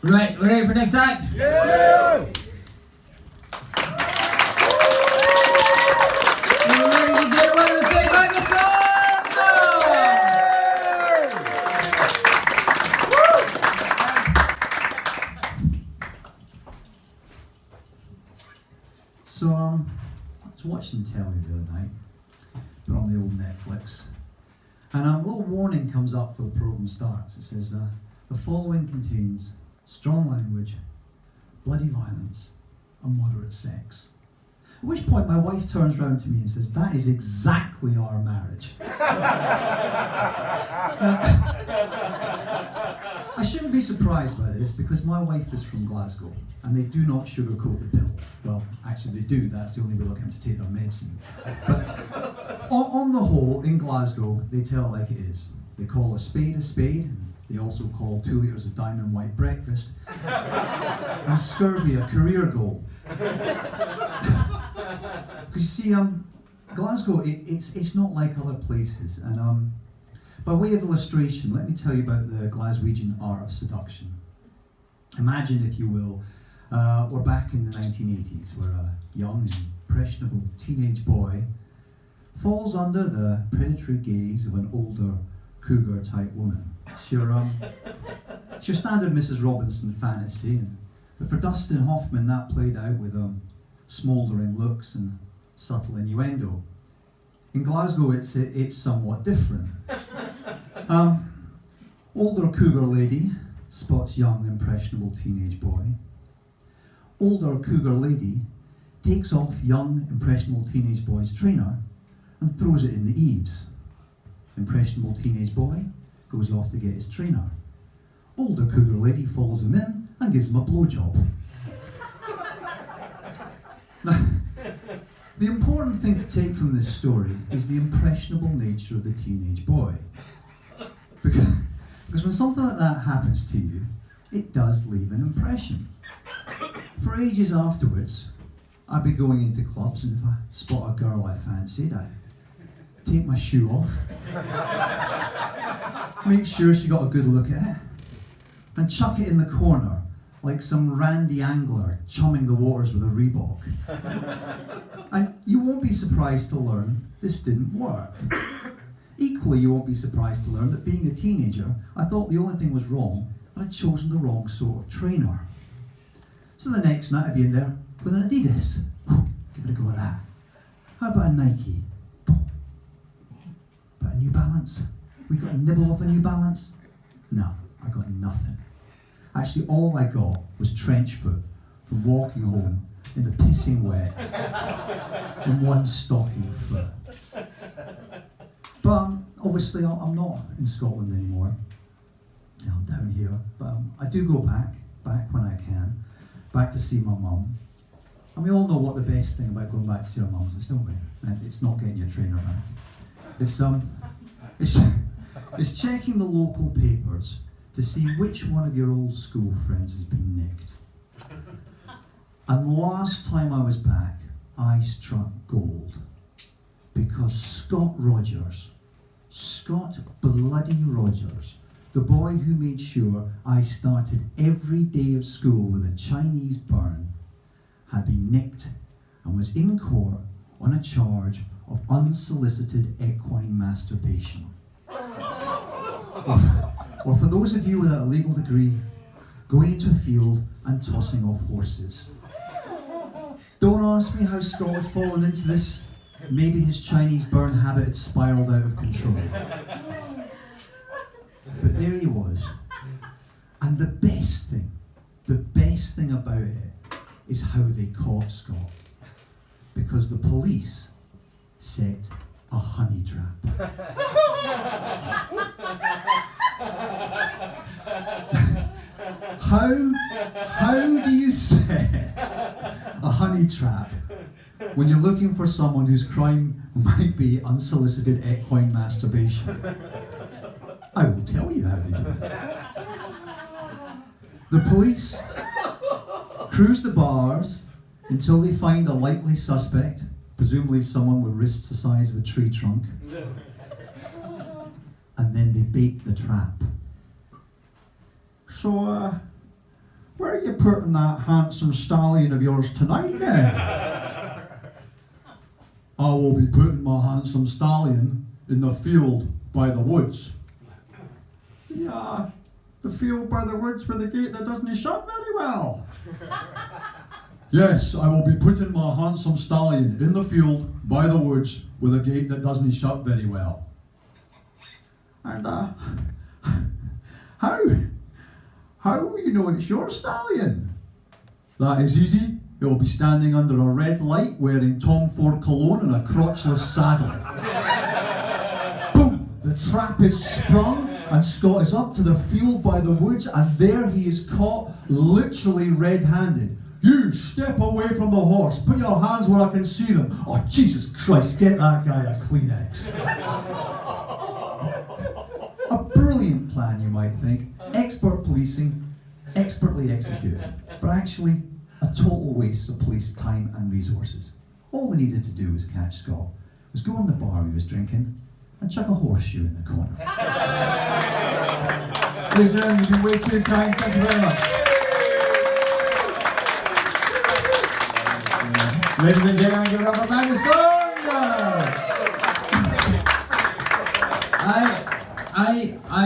Right, we're ready for next act? Yes! Ladies and gentlemen, say back to So, I was watching telly the other night, put on the old Netflix, and a little warning comes up for the program starts. It says, the following contains strong language, bloody violence, and moderate sex. At which point my wife turns round to me and says, that is exactly our marriage. I shouldn't be surprised by this because my wife is from Glasgow and they do not sugarcoat the pill. Well, actually they do, that's the only way they'll get them to take their medicine. But on the whole, in Glasgow, they tell it like it is. They call a spade, and they also call 2 litres of diamond white breakfast and scurvy a career goal. Because you see, Glasgow, it's not like other places. And by way of illustration, let me tell you about the Glaswegian art of seduction. Imagine, if you will, we're back in the 1980s, where a young and impressionable teenage boy falls under the predatory gaze of an older cougar-type woman. It's your standard Mrs. Robinson fantasy, but for Dustin Hoffman that played out with smouldering looks and subtle innuendo. In Glasgow it's somewhat different. Older cougar lady spots young impressionable teenage boy. Older cougar lady takes off young impressionable teenage boy's trainer and throws it in the eaves. Impressionable teenage boy goes off to get his trainer. Older cougar lady follows him in and gives him a blowjob. Now, the important thing to take from this story is the impressionable nature of the teenage boy. Because when something like that happens to you, it does leave an impression. For ages afterwards, I'd be going into clubs, and if I spot a girl I fancied, I'd take my shoe off, make sure she got a good look at it, and chuck it in the corner like some randy angler chumming the waters with a Reebok. And you won't be surprised to learn this didn't work. Equally, you won't be surprised to learn that being a teenager, I thought the only thing was wrong, and I'd chosen the wrong sort of trainer. So the next night I'd be in there with an Adidas. Give it a go at that. How about a Nike? But a New Balance? We got a nibble off a New Balance? No, I got nothing. Actually, all I got was trench foot from walking home in the pissing wet in one stocking foot. But obviously I'm not in Scotland anymore. Yeah, I'm down here, but I do go back when I can, back to see my mum. And we all know what the best thing about going back to see our mums is, don't we? And it's not getting your trainer back. It's checking the local papers to see which one of your old school friends has been nicked. And last time I was back, I struck gold. Because Scott bloody Rogers, the boy who made sure I started every day of school with a Chinese burn, had been nicked and was in court on a charge of unsolicited equine masturbation. Or for those of you without a legal degree, going into a field and tossing off horses. Don't ask me how Scott had fallen into this. Maybe his Chinese burn habit had spiraled out of control. But there he was. And the best thing about it is how they caught Scott. Because the police set a honey trap. How do you set a honey trap when you're looking for someone whose crime might be unsolicited equine masturbation? I will tell you how they do it. The police cruise the bars until they find a likely suspect, presumably someone with wrists the size of a tree trunk, and then they bait the trap. So, Where are you putting that handsome stallion of yours tonight then? I will be putting my handsome stallion in the field by the woods. Yeah, the field by the woods with the gate that doesn't shut very well. Yes, I will be putting my handsome stallion in the field by the woods with a gate that doesn't shut very well. And how will you know it's your stallion? That is easy. It will be standing under a red light wearing Tom Ford cologne and a crotchless saddle. Boom! The trap is sprung and Scott is up to the field by the woods and there he is caught literally red-handed. You step away from the horse. Put your hands where I can see them. Oh, Jesus Christ, get that guy a Kleenex. A brilliant plan, you might think. Expert policing, expertly executed. But actually, a total waste of police time and resources. All they needed to do was catch Scott, was go in the bar he was drinking, and chuck a horseshoe in the corner. Ladies and gentlemen, you've been way too kind. Thank you very much. Ladies and gentlemen, give it up for Scott.